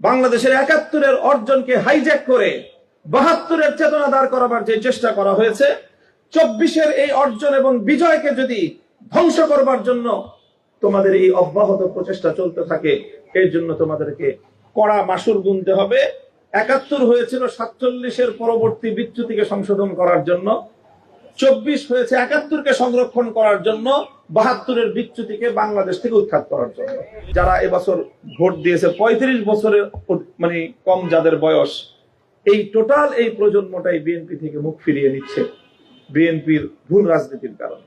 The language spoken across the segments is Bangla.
বাংলাদেশের ৭১-এর অর্জনকে হাইজ্যাক করে ৭২-এর চেতনা দাঁড় করাবার যে চেষ্টা করা হয়েছে, ২৪-এর এই অর্জন এবং বিজয়কে যদি ধ্বংস করবার জন্য তোমাদের এই অব্যাহত প্রচেষ্টা চলতে থাকে, এর জন্য তোমাদেরকে কড়া মাসুল গুনতে হবে। ৭১ হয়েছিল ৪৭-এর পরবর্তী বিচ্যুতিকে সংশোধন করার জন্য, ২৪ হয়েছে ৭১-কে সংরক্ষণ করার জন্য, ৭২-এর বিচ্যুতিকে বাংলাদেশ থেকে উৎখাত করার জন্য। যারা এবছর ভোট দিয়েছে ৩৫ বছরের মানে কম যাদের বয়স, এই টোটাল এই প্রজন্মটাই বিএনপি থেকে মুখ ফিরিয়ে নিচ্ছে বিএনপির ভুল রাজনীতির কারণে।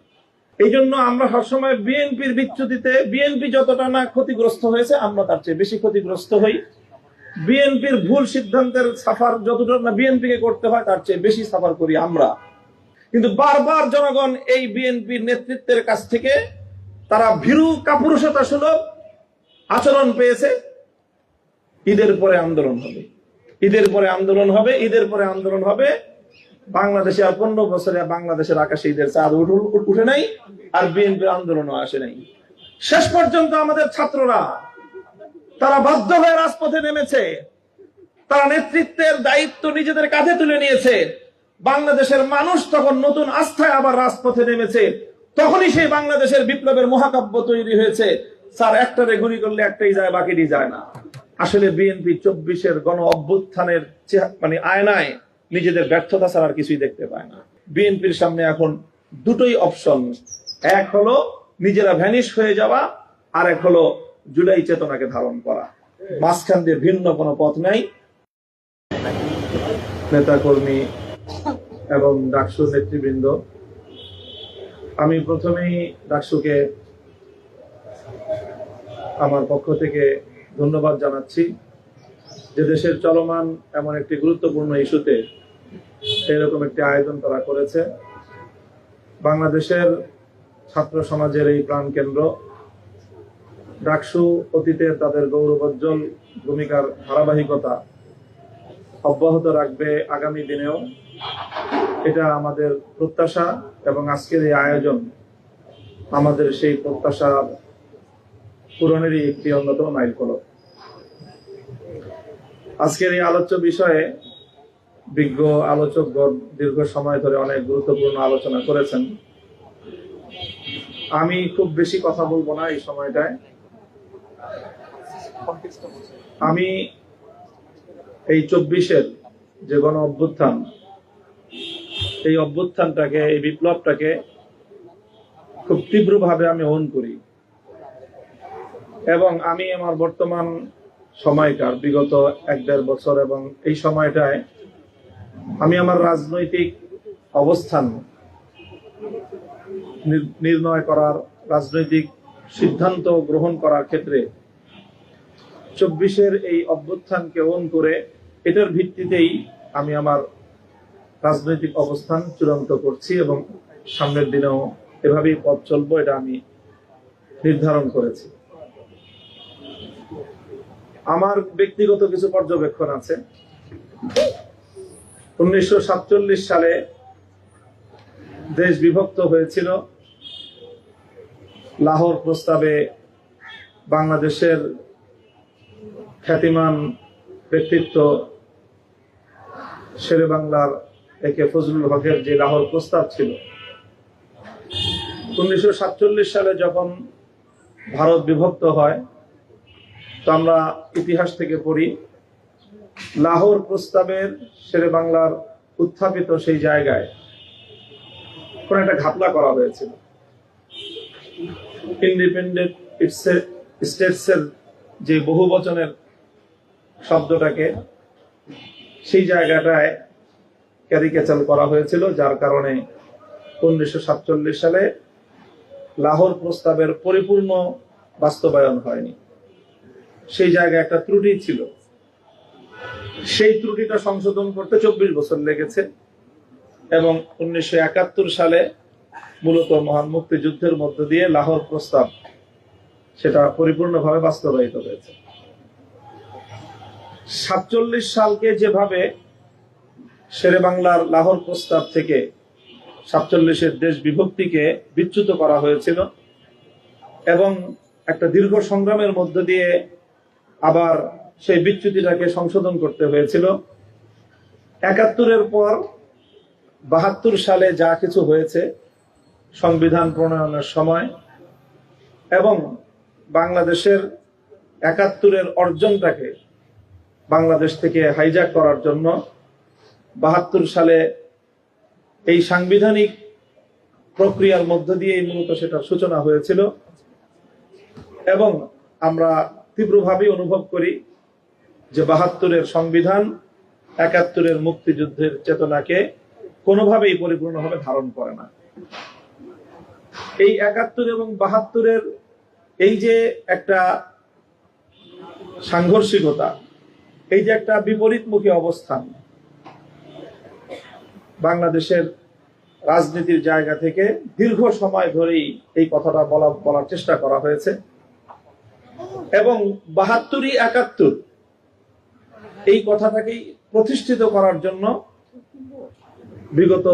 এই জন্য আমরা সবসময় বিএনপির বিচ্যুতিতে বিএনপি যতটা না ক্ষতিগ্রস্ত হয়েছে, আমরা তার চেয়ে বেশি ক্ষতিগ্রস্ত হই। বিএনপির ভুল সিদ্ধান্তের সাফার যতটা না বিএনপিকে করতে হয়, তার চেয়ে বেশি সাফার করি আমরা। কিন্তু বারবার জনগণ এই বিএনপির নেতৃত্বের কাছ থেকে তারা ভীরু কাপুরুষতা সুলভ আচরণ পেয়েছে। ঈদের পরে আন্দোলন হবে, ঈদের পরে আন্দোলন হবে, ঈদের পরে আন্দোলন হবে। বাংলাদেশে আর 15 বছরে বাংলাদেশের আকাশে ঈদের চাঁদ উঠে নাই, আর বিএনপির আন্দোলনও আসে নাই। শেষ পর্যন্ত আমাদের ছাত্ররা তারা বাধ্য হয়ে রাজপথে নেমেছে, তারা নেতৃত্বের দায়িত্ব নিজেদের কাঁধে তুলে নিয়েছে। বাংলাদেশের মানুষ তখন নতুন আস্থায় আবার রাজপথে নেমেছে। তখনই সেই বাংলাদেশের বিপ্লবের মহাকাব্য তৈরি হয়েছে। স্যার, একটারে গুলি করলে একটাই যায়, বাকিটি যায় না। আসলে বিএনপি 24-এর গণ অভ্যুত্থানের মানে আয়নায় নিজেদের ব্যর্থতা ছাড়া আর কিছুই দেখতে পায় না। বিএনপির সামনে এখন দুটোই অপশন, এক হলো নিজেরা ভ্যানিশ হয়ে যাওয়া, আর এক হলো জুলাই চেতনাকে ধারণ করা। মাঝখান দিয়ে ভিন্ন কোনো পথ নাই। নেতা কর্মী এবং ডাকসু নেতৃবৃন্দ, আমি প্রথমেই ডাকসুকে আমার পক্ষ থেকে ধন্যবাদ জানাচ্ছি যে দেশের চলমান এমন একটি গুরুত্বপূর্ণ ইস্যুতে এরকম একটি আয়োজন তারা করেছে। বাংলাদেশের ছাত্র সমাজের এই প্রাণকেন্দ্র ডাকসু অতীতে তাদের গৌরবোজ্জ্বল ভূমিকার ধারাবাহিকতা অব্যাহত রাখবে আগামী দিনেও, এটা আমাদের প্রত্যাশা। এবং আজকের এই আয়োজন আমাদের সেই প্রত্যাশা পূরণেরই একটি অন্যতম মাইলফলক। আজকের এই আলোচ্য বিষয়ে বিজ্ঞ আলোচকগণ দীর্ঘ সময় ধরে অনেক গুরুত্বপূর্ণ আলোচনা করেছেন। আমি খুব বেশি কথা বলবো না এই সময়টায়। আমি এই 24-এর যে গণ অভ্যুত্থান, এই অভ্যুত্থানটাকে, এই বিপ্লবটাকে খুব তীব্রভাবে আমি ওন করি। এবং আমি আমার বর্তমান সময়কার বিগত 1-1.5 বছর এবং এই সময়টায় আমি আমার রাজনৈতিক অবস্থান নির্ণয় করার, রাজনৈতিক সিদ্ধান্ত গ্রহণ করার ক্ষেত্রে 24-এর এই অভ্যুত্থানকে ওন করে এটার ভিত্তিতেই আমি আমার রাজনৈতিক অবস্থান চূড়ান্ত করছি এবং সামনের দিনেও এভাবেই পথ চলবো, এটা আমি নির্ধারণ করেছি। আমার ব্যক্তিগত কিছু পর্যবেক্ষণ আছে। 1947 সালে দেশ বিভক্ত হয়েছিল। লাহোর প্রস্তাবে বাংলাদেশের খ্যাতিমান ব্যক্তিত্ব শেরে বাংলার একে ফজলুল হকের যে লাহোর প্রস্তাব ছিল, 1947 সালে যখন ভারত বিভক্ত হয়, তো আমরা ইতিহাস থেকে পড়ি, লাহোর প্রস্তাবের শেরে বাংলার উত্থাপিত সেই জায়গায় কোন একটা ঘাপলা করা হয়েছিল। ইন্ডিপেন্ডেন্ট স্টেটসের যে বহু বচনের শব্দটাকে সেই জায়গাটায় ক্যারিকেচার করা হয়েছিল, যার কারণে 1947 সালে লাহোর প্রস্তাবের পরিপূর্ণ বাস্তবায়ন হয়নি। সেই জায়গায় একটা ত্রুটি ছিল, সেই ত্রুটিটা সংশোধন করতে 24 বছর লেগেছে। এবং 1971 সালে মূলত মহান মুক্তিযুদ্ধের মধ্য দিয়ে লাহোর প্রস্তাব সেটা পরিপূর্ণভাবে বাস্তবায়িত হয়েছে। 47 সালকে যেভাবে শেরে বাংলার লাহোর প্রস্তাব থেকে 47-এর দেশ বিভক্তিকে বিচ্যুত করা হয়েছিল এবং একটা দীর্ঘ সংগ্রামের মধ্য দিয়ে আবার সেই বিচ্যুতিটাকে সংশোধন করতে হয়েছিল। ৭১-এর পর ৭২ সালে যা কিছু হয়েছে সংবিধান প্রণয়নের সময় এবং বাংলাদেশের ৭১-এর অর্জনটাকে বাংলাদেশ থেকে হাইজ্যাক করার জন্য ৭২ সালে এই সাংবিধানিক প্রক্রিয়ার মধ্য দিয়ে মূলত সেটার সূচনা হয়েছিল। এবং আমরা তীব্রভাবে অনুভব করি যে ৭২-এর সংবিধান ৭১-এর মুক্তিযুদ্ধের চেতনাকে কোনোভাবেই পরিপূর্ণভাবে ধারণ করে না। এই ৭১ এবং ৭২-এর এই যে একটা সাংঘর্ষিকতা, এই যে একটা বিপরীতমুখী অবস্থান বাংলাদেশের রাজনীতির জায়গা থেকে দীর্ঘ সময় ধরেই এই কথাটা বলার চেষ্টা করা হয়েছে এবং ৭২ই ৭১ এই কথাটাকেই প্রতিষ্ঠিত করার জন্য বিগত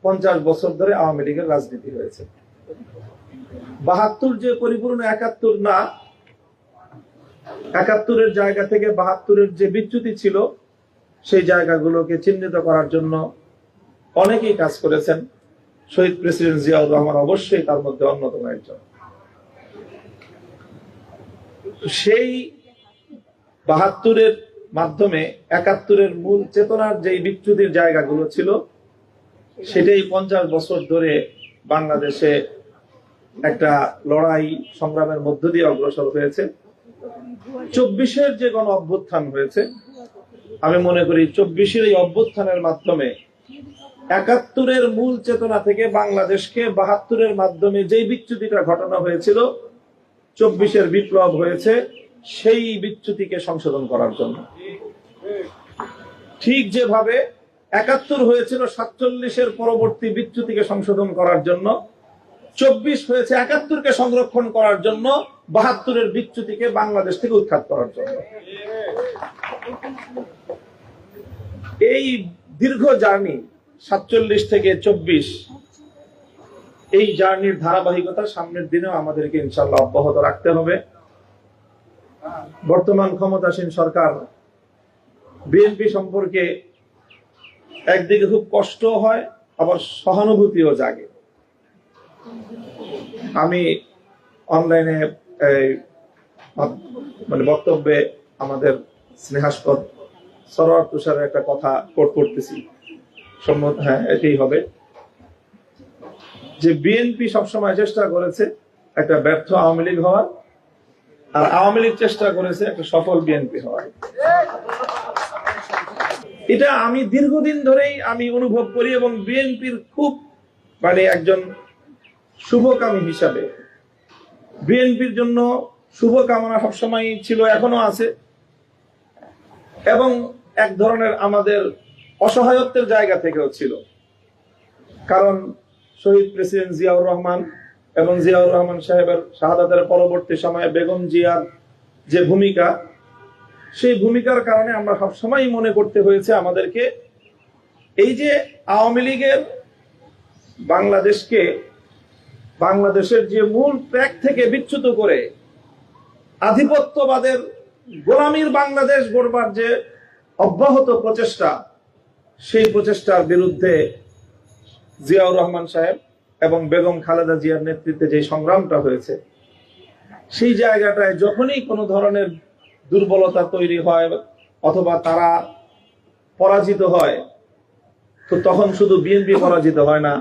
৫০ বছর ধরে আওয়ামী লীগের রাজনীতি হয়েছে। ৭২ যে পরিপূর্ণ ৭১ না, ৭১-এর জায়গা থেকে ৭২-এর যে বিচ্যুতি ছিল সেই জায়গাগুলোকে চিহ্নিত করার জন্য অনেকেই কাজ করেছেন। শহীদ প্রেসিডেন্ট জিয়াউর রহমান অবশ্যই তার মধ্যে অন্যতম একজন। সেই ৭২-এর মাধ্যমে ৭১-এর মূল চেতনার যে বিচ্যুতির জায়গাগুলো ছিল সেটাই ৫০ বছর ধরে বাংলাদেশে একটা লড়াই সংগ্রামের মধ্য দিয়ে অগ্রসর হয়েছে। ২৪-এর যে গণ অভ্যুত্থান হয়েছে, আমি মনে করি ২৪-এর এই অভ্যুত্থানের মাধ্যমে ৭১-এর মূল চেতনা থেকে বাংলাদেশকে ৭২-এর মাধ্যমে যেই বিচ্যুতিটা ঘটানো হয়েছিল, ২৪-এর বিপ্লব হয়েছে সেই বিচ্যুতিকে সংশোধন করার জন্য। ঠিক যেভাবে ৭১ হয়েছিল ৪৭-এর পরবর্তী বিচ্যুতিকে সংশোধন করার জন্য, ২৪ হয়েছে ৭১-কে সংরক্ষণ করার জন্য, ৭২-এর বিচ্যুতিকে বাংলাদেশ থেকে উৎখাত করার জন্য। এই দীর্ঘ জার্নি ৪৭ থেকে ২৪, এই জার্নির ধারাবাহিকতা সামনের দিনেও আমাদেরকে ইনশাআল্লাহ অব্যাহত রাখতে হবে। বর্তমান ক্ষমতাসীন সরকার বিএনপি সম্পর্কে একদিকে খুব কষ্ট হয়, আবার সহানুভূতিও জাগে। আমি অনলাইনে বক্তব্যে আমাদের স্নেহাস্পদ সরোয়ার তুষারের একটা কথা কোট করতেছি, সম্মত, হ্যাঁ এটাই হবে, যে বিএনপি সবসময় চেষ্টা করেছে একটা ব্যর্থ আওয়ামী লীগ হওয়ার, আর আওয়ামী লীগ চেষ্টা করেছে একটা সফল বিএনপি হওয়ার। এটা আমি দীর্ঘদিন ধরেই আমি অনুভব করি এবং বিএনপির খুব একজন শুভকামী হিসাবে বিএনপির জন্য শুভকামনা সবসময় ছিল, এখনো আছে। এবং এক ধরনের আমাদের অসহায়ত্বের জায়গা থেকেও ছিল, কারণ শহীদ প্রেসিডেন্ট জিয়াউর রহমান এবং জিয়াউর রহমান সাহেবের শাহাদাতের পরবর্তী সময়ে বেগম জিয়ার যে ভূমিকা, সেই ভূমিকার কারণে আমরা সবসময় মনে করতে হয়েছে আমাদেরকে এই যে আওয়ামী লীগের বাংলাদেশের যে মূল ট্র্যাক থেকে বিচ্যুত করে আধিপত্যবাদের গোলামীর বাংলাদেশ গড়বার যে অব্যাহত প্রচেষ্টা, সেই প্রচেষ্টার বিরুদ্ধে জিয়াউর রহমান সাহেব এবং বেগম খালেদা জিয়ার নেতৃত্বে যে সংগ্রামটা হয়েছে, সেই জায়গাটায় যখনই কোনো ধরনের দুর্বলতা তৈরি হয় অথবা তারা পরাজিত হয়, তো তখন শুধু বিএনপি পরাজিত হয় না,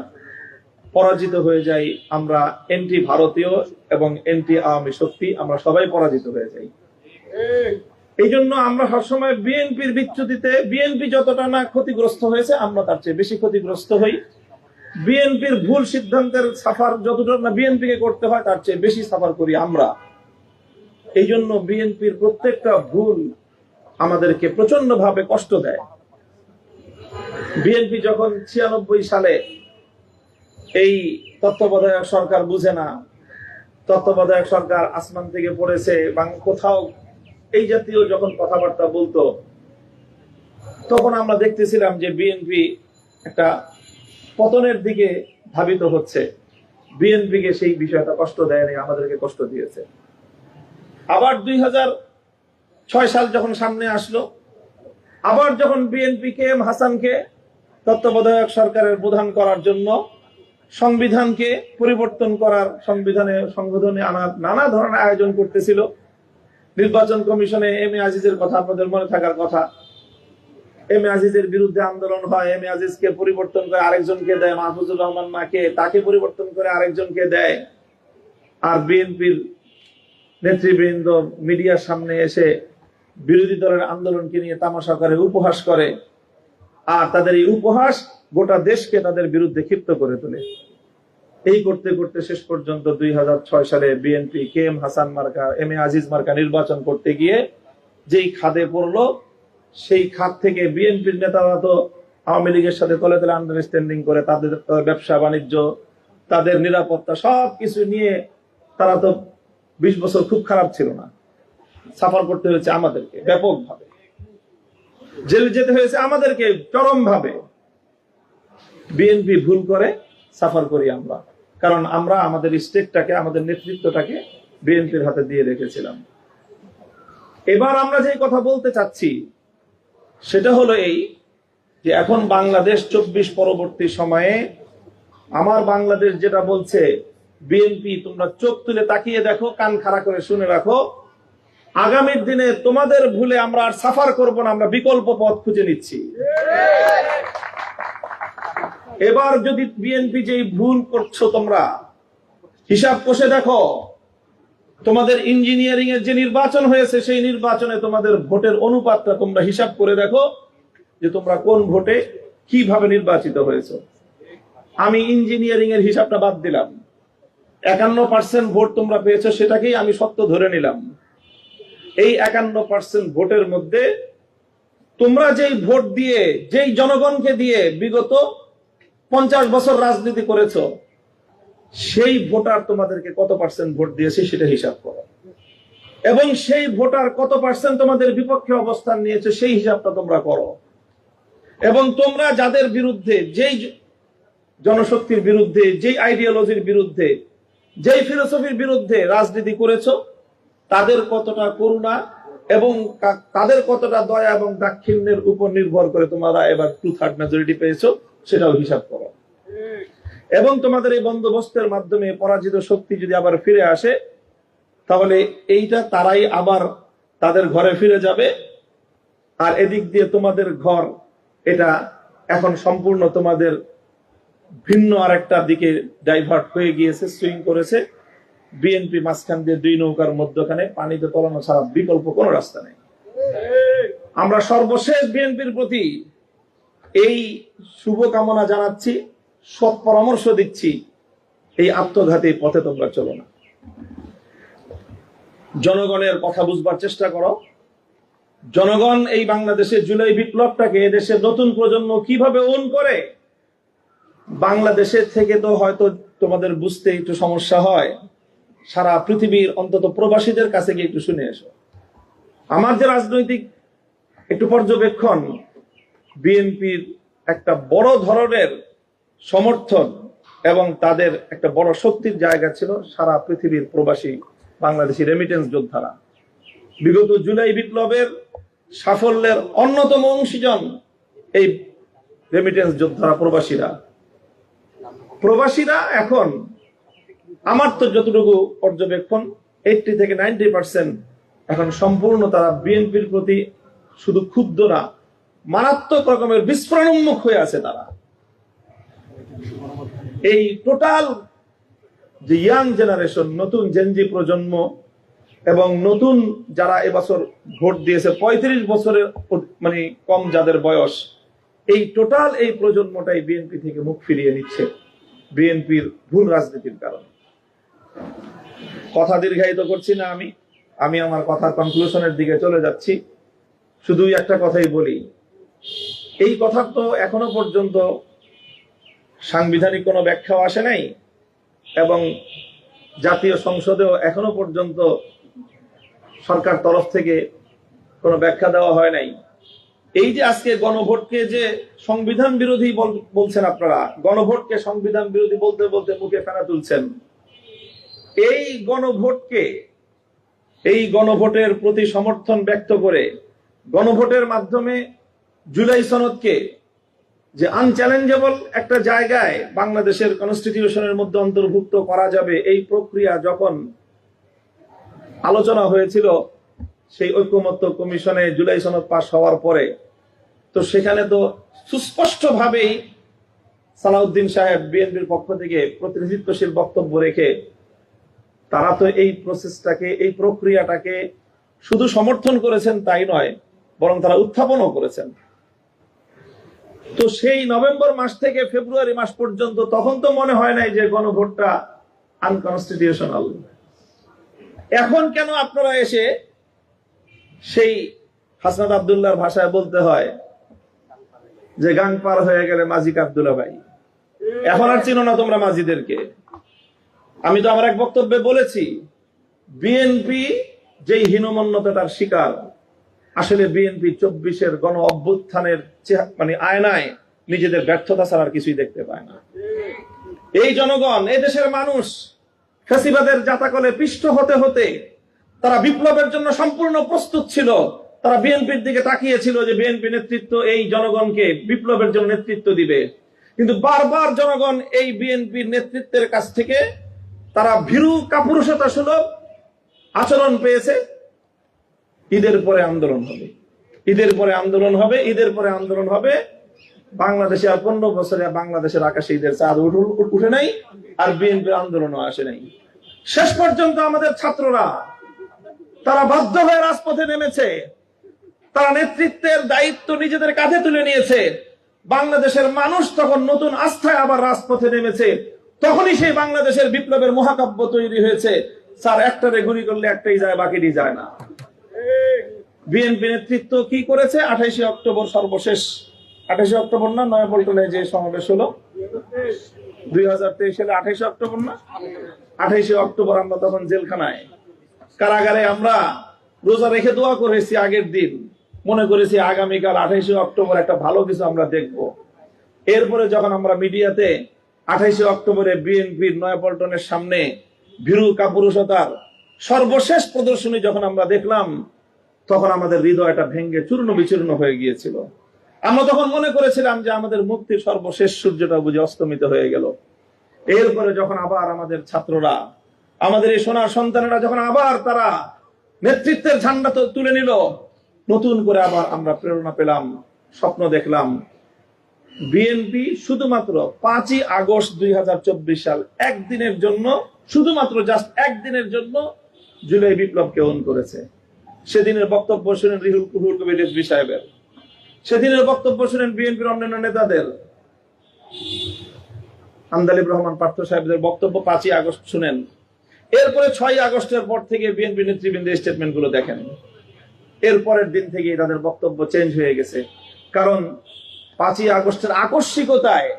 পরাজিত হয়ে যাই আমরা এন্টি ভারতীয় এবং এন্টি আওয়ামী শক্তি, আমরা সবাই পরাজিত হয়ে যাই। এই জন্য আমরা সবসময় বিএনপির বিচ্যুতিতে বিএনপি যতটা না ক্ষতিগ্রস্ত হয়েছে, আমরা তার চেয়ে বেশি ক্ষতিগ্রস্ত হই। বিএনপির ভুল সিদ্ধান্তের সাফার যতটা না বিএনপিকে করতে হয়, তার চেয়ে বেশি সাফার করি আমরা। এই জন্য বিএনপির প্রত্যেকটা ভুল আমাদেরকে প্রচন্ড ভাবে কষ্ট দেয়। বিএনপি যখন 96 সালে এই তত্ত্বাবধায়ক সরকার বুঝে না, তত্ত্বাবধায়ক সরকার আসমান থেকে পড়েছে বা কোথাও এই জাতীয় যখন কথাবার্তা বলতো, তখন আমরা দেখতেছিলাম যে বিএনপি একটা পতনের দিকে ধাবিত হচ্ছে। বিএনপিকে সেই বিষয়টা কষ্ট দেয়নি, আমাদেরকে কষ্ট দিয়েছে। আবার সাল যখন সামনে আসলো, আবার যখন বিএনপি কে এম হাসানকে তত্ত্বাবধায়ক সরকারের প্রধান করার জন্য সংবিধানকে পরিবর্তন করার, সংশোধনে আনার নানা ধরনের আয়োজন করতেছিল, নির্বাচন কমিশনে এম এ আজিজের কথা আপনাদের মনে থাকার কথা, এম এ আজিজের বিরুদ্ধে আন্দোলন হয়, এম এ আজিজকে পরিবর্তন করে আরেকজনকে দেয়, মাহফুজুর রহমান মাকে, তাকে পরিবর্তন করে আরেকজনকে দেয়। আর বিএনপির নেতৃবৃন্দ মিডিয়ার সামনে এসে বিরোধী দলের আন্দোলনকে নিয়ে তামাশা করে, উপহাস করে, আর তাদের এই উপহাস গোটা দেশকে তাদের বিরুদ্ধে ক্ষিপ্ত করে তোলে। এই করতে করতে শেষ পর্যন্ত 2006 সালে বিএনপি কে এম হাসান মার্কা, এম এ আজিজ মার্কা নির্বাচন করতে গিয়ে যেই খাদে পড়লো, সেই খাদ থেকে বিএনপির নেতারা তো আওয়ামী লীগের সাথে তলে তলে আন্ডারস্ট্যান্ডিং করে তাদের ব্যবসা বাণিজ্য, তাদের নিরাপত্তা সবকিছু নিয়ে তারা তো 20 বছর খুব খারাপ ছিল না। সাফার করতে হয়েছে আমাদেরকে ব্যাপকভাবে, জেলে যেতে হয়েছে আমাদেরকে চরম ভাবে। বিএনপি ভুল করে, সাফার করি আমরা, কারণ আমরা আমাদের স্টেটটাকে, আমাদের নেতৃত্বটাকে বিএনপির হাতে দিয়ে রেখেছিলাম। এবার আমরা যে কথা বলতে চাচ্ছি সেটা হলো এই যে এখন বাংলাদেশ 24 পরবর্তী সময়ে আমার বাংলাদেশ যেটা বলছে, বিএনপি তোমরা চোখ তুলে তাকিয়ে দেখো, কান খাড়া করে শুনে রাখো, আগামীর দিনে তোমাদের ভুলে আমরা আর সাফার করব না, আমরা বিকল্প পথ খুঁজে নিচ্ছি। এবার যদি বিএনপি যেই ভুল করছো তোমরা হিসাব কষে দেখো, তোমাদের ইঞ্জিনিয়ারিং এর যে নির্বাচন হয়েছে সেই নির্বাচনে তোমাদের ভোটের অনুপাতটা তোমরা হিসাব করে দেখো যে তোমরা কোন ভোটে কিভাবে নির্বাচিত হয়েছে। আমি ইঞ্জিনিয়ারিং এর হিসাবটা বাদ দিলাম, 51% ভোট তোমরা পেয়েছো, সেটাকেই আমি সত্য ধরে নিলাম। এই 51% ভোটের মধ্যে তোমরা যেই ভোট দিয়ে, যেই জনগণকে দিয়ে বিগত 50 বছর রাজনীতি করেছো, সেই ভোটার তোমাদেরকে কত পার্সেন্ট ভোট দিয়েছে সেটা হিসাব করো, এবং সেই ভোটার কত পার্সেন্ট তোমাদের বিপক্ষে অবস্থান নিয়েছে সেই হিসাবটা তোমরা করো। এবং তোমরা যাদের বিরুদ্ধে, যেই জনশক্তির বিরুদ্ধে, যেই আইডিওলজির বিরুদ্ধে, যেই ফিলোসফির বিরুদ্ধে রাজনীতি করেছো, তাদের কতটা করুণা এবং তাদের কতটা দয়া এবং দাক্ষিণ্যের উপর নির্ভর করে তোমরা এবার 2/3 মেজরিটি পেয়েছো, সেটাও হিসাব করো। এবং তোমাদের এই বন্দোবস্তের মাধ্যমে পরাজিত শক্তি যদি আবার ফিরে আসে, তাহলে এইটা তারাই আবার তাদের ঘরে ফিরে যাবে। আর এদিক দিয়ে তোমাদের ঘর, এটা এখন সম্পূর্ণ তোমাদের ভিন্ন আরেকটা দিকে ডাইভার্ট হয়ে গিয়েছে, সুইং করেছে। বিএনপি মাঝখান দিয়ে 2 নৌকার মধ্যখানে, পানিতে তলানো ছাড়া বিকল্প কোনো রাস্তা নেই। আমরা সর্বশেষ বিএনপির প্রতি এই শুভকামনা জানাচ্ছি, সৎ পরামর্শ দিচ্ছি, এই আত্মঘাতী পথে তোমরা চলো না। জনগণের কথা বুঝবার চেষ্টা করো। জনগণ এই বাংলাদেশে জুলাই বিপ্লবটাকে, এদেশের নতুন প্রজন্ম কিভাবে ওন করে, বাংলাদেশের থেকে তো হয়তো তোমাদের বুঝতে একটু সমস্যা হয়, সারা পৃথিবীর অন্তত প্রবাসীদের কাছে গিয়ে একটু শুনে এসো। আমার যে রাজনৈতিক একটু পর্যবেক্ষণ, বিএনপির একটা বড় ধরনের সমর্থন এবং তাদের একটা বড় শক্তির জায়গা ছিল সারা পৃথিবীর প্রবাসী বাংলাদেশি রেমিটেন্স যোদ্ধারা। বিগত জুলাই বিপ্লবের সাফল্যের অন্যতম অংশীজন এই রেমিটেন্স যোদ্ধারা, প্রবাসীরা এখন আমার তো যতটুকু পর্যবেক্ষণ 80 থেকে 90% এখন সম্পূর্ণ তারা বিএনপির প্রতি শুধু ক্ষুব্ধ না, মারাত্মক রকমের বিস্ফোরণ উন্মুখ হয়ে আছে তারা। এই টোটাল যে ইয়াং জেনারেশন, নতুন জেনজি প্রজন্ম এবং নতুন যারা এবছর ভোট দিয়েছে 35 বছরের মানে কম যাদের বয়স, এই টোটাল এই প্রজন্মটাই বিএনপি থেকে মুখ ফিরিয়ে নিচ্ছে বিএনপির ভুল রাজনীতির কারণে। কথা দীর্ঘায়িত করছি না, আমি আমার কথা কনক্লুশনের দিকে চলে যাচ্ছি। শুধু একটা কথাই বলি, এই কথা তো এখনো পর্যন্ত সাংবিধানিক কোনো ব্যাখ্যাও আসে নাই এবং জাতীয় সংসদেও এখনো পর্যন্ত সরকার তরফ থেকে কোনো ব্যাখ্যা দেওয়া হয় নাই। এই যে আজকে গণভোটকে যে সংবিধান বিরোধী বলছেন আপনারা, গণভোটকে সংবিধান বিরোধী বলতে বলতে মুখে ফেনা তুলছেন। এই গণভোটকে এই গণভোটের প্রতি সমর্থন ব্যক্ত করে গণভোটের মাধ্যমে জুলাই সনদকে যে আনচ্যালেঞ্জেবল একটা জায়গায় বাংলাদেশের কনস্টিটিউশনের মধ্যে অন্তর্ভুক্ত করা যাবে, এই প্রক্রিয়া যখন আলোচনা হয়েছিল সেই ঐকমত্য কমিশনে জুলাই সনদ পাশ হওয়ার পরে, তো সেখানে তো সুস্পষ্টভাবেই সালাউদ্দিন সাহেব বিএনপির পক্ষ থেকে প্রতিনিধিত্বশীল বক্তব্য রেখে তারা তো এই প্রসেসটাকে, এই প্রক্রিয়াটাকে শুধু সমর্থন করেছেন তাই নয়, বরং তারা উত্থাপনও করেছেন। তো সেই নভেম্বর মাস থেকে ফেব্রুয়ারি মাস পর্যন্ত তখন তো মনে হয় নাই যে গণভোটটা আনকনস্টিটিউশনাল। এখন কেন আপনারা এসে সেই হাসনাত আব্দুল্লাহর ভাষায় বলতে হয় যে গাং পার হয়ে গেলে মাঝি আব্দুল্লাহ ভাই, এখন আর চিনো না তোমরা মাঝিদেরকে? আমি তো আমার এক বক্তব্যে বলেছি, বিএনপি যেই হীনমন্যতার শিকার, আসলে বিএনপি 24-এর গণ অভ্যুত্থানের মানে আয়নায় নিজেদের ব্যর্থতা ছাড়া আর কিছুই দেখতে পায় না। এই জনগণ, এই দেশের মানুষ ফ্যাসিবাদের জাতাকলে পিষ্ট হতে হতে তারা বিপ্লবের জন্য সম্পূর্ণ প্রস্তুত ছিল। তারা বিএনপির দিকে তাকিয়েছিল যে বিএনপি নেতৃত্ব এই জনগণকে বিপ্লবের জন্য নেতৃত্ব দিবে, কিন্তু বারবার জনগণ এই বিএনপির নেতৃত্বের কাছ থেকে তারা ভীরু কাপুরুষতা সুলভ আচরণ পেয়েছে। ঈদের পরে আন্দোলন হবে, ঈদের পরে আন্দোলন হবে, ঈদের পরে আন্দোলন হবে। বাংলাদেশে আর 15 বছরে বাংলাদেশের আকাশে ঈদের চাঁদ উঠে নাই, আর বিএনপির আন্দোলনও আসে নাই। শেষ পর্যন্ত আমাদের ছাত্ররা তারা বাধ্য হয়ে রাজপথে নেমেছে, তারা নেতৃত্বের দায়িত্ব নিজেদের কাঁধে তুলে নিয়েছে। বাংলাদেশের মানুষ তখন নতুন আস্থায় আবার রাজপথে নেমেছে। তখনই সেই বাংলাদেশের বিপ্লবের মহাকাব্য তৈরি হয়েছে। স্যার, একটারে গুলি করলে একটাই যায়, বাকিটি যায় না। বিএনপি নেতৃত্ব কি করেছে? 28 অক্টোবর সর্বশেষ, 28 অক্টোবর না নয়াপল্টনে যে সমাবেশ হলো 2023 সালে, 28 অক্টোবর না, 28 অক্টোবর আমরা তখন জেলখানায় কারাগারে আমরা রোজা রেখে দোয়া করেছি। আগের দিন মনে করেছি আগামীকাল 28 অক্টোবর একটা ভালো কিছু আমরা দেখব। এরপরে যখন আমরা মিডিয়াতে 28 অক্টোবরে বিএনপির নয়াপল্টনের সামনে ভীরু কাপুরুষতার সর্বশেষ প্রদর্শনী যখন আমরা দেখলাম, তখন আমাদের হৃদয়টা ভেঙে চূর্ণ বিচূর্ণ হয়ে গিয়েছিল। আমরা তখন মনে করেছিলাম যে আমাদের মুক্তির সর্বশেষ সূর্যটা বুঝে অস্তমিত হয়ে গেল। এরপরে যখন আবার আমাদের ছাত্ররা, আমাদের এই সোনার সন্তানেরা যখন আবার তারা নেতৃত্বের ঝান্ডা তুলে নিল, নতুন করে আবার আমরা প্রেরণা পেলাম, স্বপ্ন দেখলাম। বিএনপি শুধুমাত্র 5ই আগস্ট 2024 সাল একদিনের জন্য, শুধুমাত্র জাস্ট একদিনের জন্য জুলাই বিপ্লবকে ওন করেছে। সেদিনের বক্তব্য শুনেন রুহুল কবির রিজভী সাহেবের, সেদিনের বক্তব্য শুনেন বিএনপির অন্যান্য নেতাদের, আন্দালিব রহমান পার্থ সাহেবদের বক্তব্য 5ই আগস্ট শুনেন। এরপরে 6ই আগস্টের পর থেকে বিএনপি নেতৃবৃন্দের স্টেটমেন্ট গুলো দেখেন। এরপরের দিন থেকে তাদের বক্তব্য চেঞ্জ হয়ে গেছে, কারণ 5ই আগস্টের আকস্মিকতায়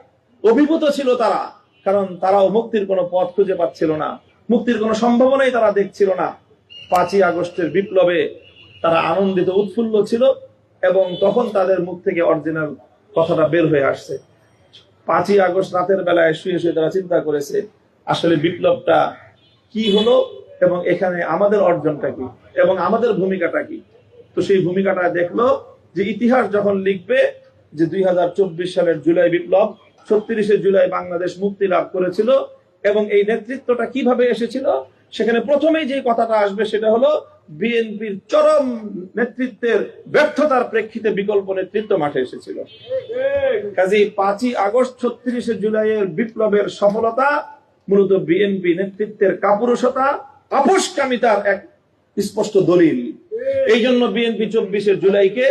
অভিভূত ছিল তারা। কারণ তারাও মুক্তির কোনো পথ খুঁজে পাচ্ছিল না, মুক্তির কোনো সম্ভাবনাই তারা দেখছিল না। 5ই আগস্টের বিপ্লবে তারা আনন্দিত, উৎফুল্ল ছিল, এবং তখন তাদের মুখ থেকে অরিজিনাল কথাটা বের হয়ে আসছে। 5ই আগস্ট রাতের বেলায় শুয়ে শুয়ে তারা চিন্তা করেছে আসলে বিপ্লবটা কি হলো এবং এখানে আমাদের অর্জনটা কি এবং আমাদের ভূমিকাটা কি। তো সেই ভূমিকাটা দেখলো যে ইতিহাস যখন লিখবে যে 2024 সালের জুলাই বিপ্লব, 36শে জুলাই বাংলাদেশ মুক্তি লাভ করেছিল এবং এই নেতৃত্বটা কিভাবে এসেছিল, সেখানে প্রথমেই যে কথাটা আসবে সেটা হলো বিএনপির চরম নেতৃত্বের ব্যর্থতার প্রেক্ষিতে বিকল্প নেতৃত্ব মাঠে এসেছিল। কাজেই 5ই আগস্ট 36শে জুলাইয়ের বিপ্লবের সফলতা মূলত বিএনপি নেতৃত্বের কাপুরুষতা, আপোষকামিতার এক স্পষ্ট দলিল। এই জন্য বিএনপি 24শে জুলাইকে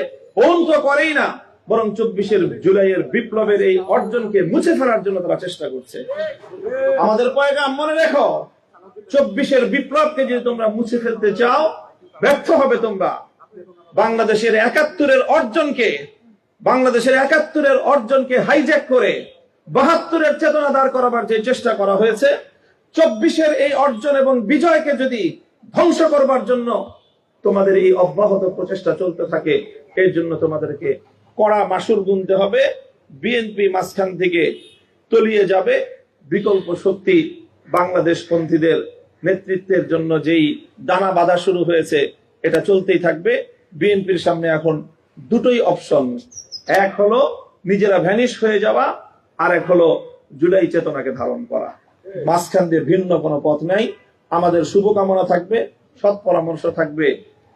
ওন তো করেই না, বরং 24শে জুলাইয়ের বিপ্লবের এই অর্জনকে মুছে ফেলার জন্য তারা চেষ্টা করছে। আমাদের পয়গাম মনে রেখো, 24শে বিপ্লবকে যদি তোমরা মুছে ফেলতে চাও, ব্যর্থ হবে তোমরা। বাংলাদেশের 71-এর অর্জনকে হাইজ্যাক করে 72-এর চেতনা দাঁড় করাবার যে চেষ্টা করা হয়েছে, 24শে এই অর্জন এবং বিজয়কে যদি ধ্বংস করবার জন্য তোমাদের এই অব্যাহত প্রচেষ্টা চলতে থাকে, এর জন্য তোমাদেরকে কড়া মাসুল গুনতে হবে। বিএনপি মাঝখান থেকে তলিয়ে যাবে, বিকল্প শক্তি বাংলাদেশ পন্থীদের নেতৃত্বের জন্য যেই দানা বাঁধা শুরু হয়েছে এটা চলতেই থাকবে। বিএনপির সামনে এখন দুটোই অপশন, এক হলো নিজেরা ভ্যানিশ হয়ে যাওয়া, আর এক হলো জুলাই চেতনাকে ধারণ করা। মাঝখান দিয়ে ভিন্ন কোনো পথ নাই। আমাদের শুভকামনা থাকবে, সৎ পরামর্শ থাকবে,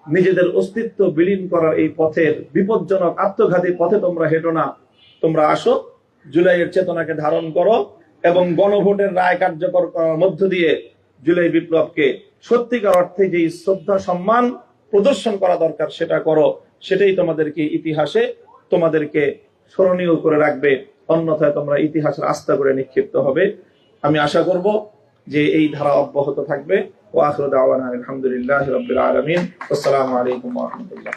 নিজেদের অস্তিত্ব বিলীন করার এই পথের বিপজ্জনক আত্মঘাতী পথে তোমরা হেঁটো না, তোমরা আসো, জুলাইয়ের চেতনাকে ধারণ করো এবং গণভোটের রায় কার্যকর করার মধ্য দিয়ে জুলাই বিপ্লবকে সত্যিকার অর্থে যে শ্রদ্ধা সম্মান প্রদর্শন করা দরকার সেটা করো। সেটাই তোমাদেরকে ইতিহাসে তোমাদেরকে স্মরণীয় করে রাখবে, অন্যথায় তোমরা ইতিহাসের আস্থা করে নিক্ষিপ্ত হবে। আমি আশা করব যে এই ধারা অব্যাহত থাকবে। ওয়া আখিরু দাওয়ানা আলহামদুলিল্লাহি রাব্বিল আলামিন। আসসালামু আলাইকুম ওয়া রাহমাতুল্লাহ।